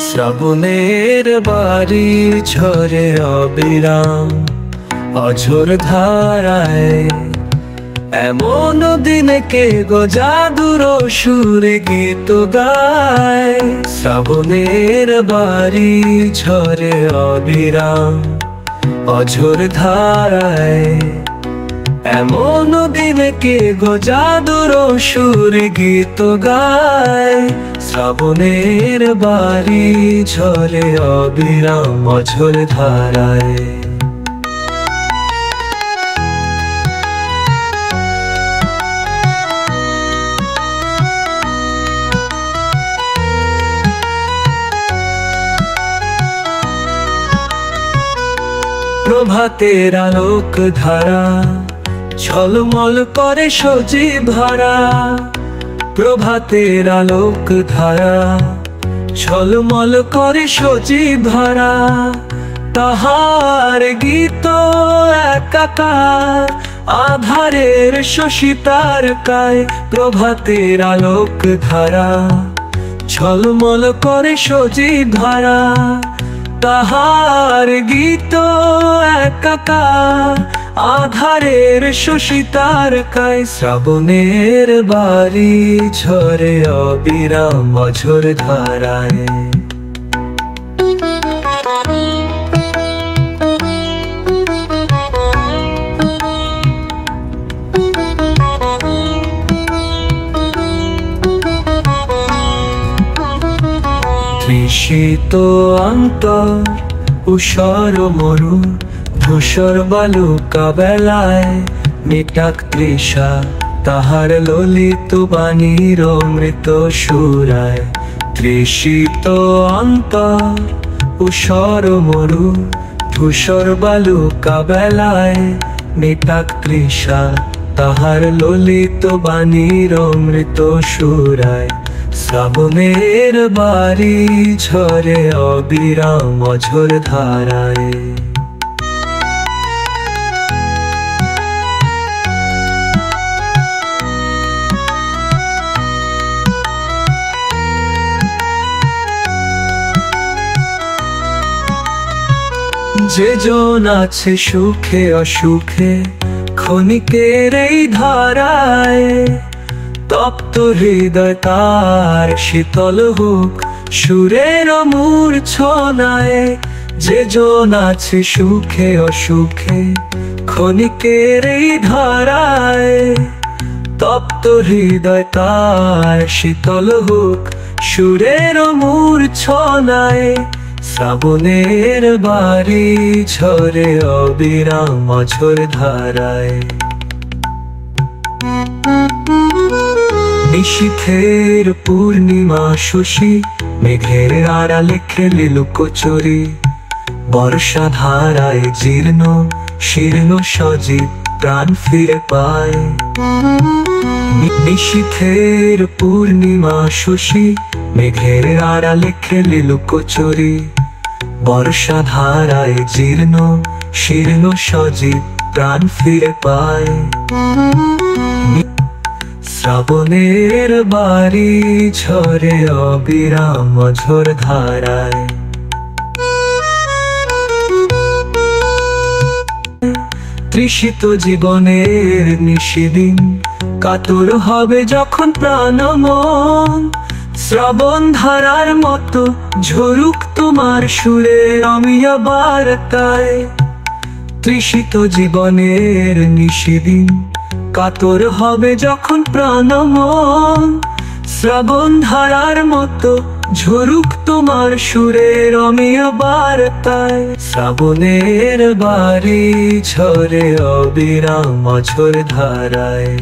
শ্রাবণের বাড়ি ঝরে অবিরাম অঝোর ধারায়, এমন দিনে কে গো জাদুর সুরে গীত গায়। শ্রাবণের বাড়ি ঝরে অবিরাম অঝোর ধারায়, এমন দিনে কে গো জাদুর সুরে গীত গায়। শ্রাবণের বাড়ি ঝরে অবিরাম অঝোর ধারায়। প্রভাতের আলোক ধারা ঝলমল করে সজীব ধারা, প্রভাতের আলোক ধারা ঝলমল করে সজীব ধারা। তাহার গীত একাকার আধারের শশী তারকায়। প্রভাতের আলোক ধারা ঝলমল করে সজীব ধারা, তাহার গীত একাকার আধারের শশী তারকায়। শ্রাবণের বাড়ি ঝরে অবিরাম অঝোর ধারায়। তৃষিত অন্তর উষর মরু ধূসর বালুকা বেলায়, মিটাক তৃষা তাহার ললিত বাণীর অমৃত সুরায়। তৃষিত অন্তর উষর মরু ধূসর বালুকা বেলায়, মিটাক তৃষা তাহার ললিত বাণীর অমৃত সুরায়। শ্রাবণের বাড়ি ঝরে অবিরাম অঝোর ধারায়। যে জন আছে সুখে অসুখে ক্ষণিকের এই ধারায়, তপ্ত হৃদয় তার শীতল হোক সুরের মূর্ছনায়। যে জন আছে সুখে অসুখে ক্ষণিকের এই ধারায়, তপ্ত হৃদয় তার শীতল হোক সুরের মূর্ছনায়। শ্রাবণের বাড়ি ঝরে অবিরাম অঝোর ধারায়। নিশীথের পূর্ণিমা শশী মেঘের আড়ালে খেলে লুকোচুরি, বর্ষা ধারায় জীর্ণ শীর্ণ সজীব প্রাণ ফিরে পায়। নিশীথের পূর্ণিমা শশী মেঘের আড়ালে খেলে লুকোচুরি, বর্ষা ধারায় জীর্ণ শীর্ণ সজীব প্রাণ ফিরে পায়। শ্রাবণের বাড়ি ঝরে অবিরাম অঝোর ধারায়। তৃষিত জীবনের নিশিদিন কাতর হবে যখন প্রাণ মন, শ্রাবণ ধারার মতো ঝরুক তোমার সুরে রমিয়া বার্তায়। তৃষিত জীবনের নিশিদিন কাতর হবে যখন প্রাণ মন, শ্রাবণ ধারার মতো ঝরুক তোমার সুরে রমিয়া বার্তায়। শ্রাবণের বাড়ি ঝরে অবিরাম অঝোর ধারায়।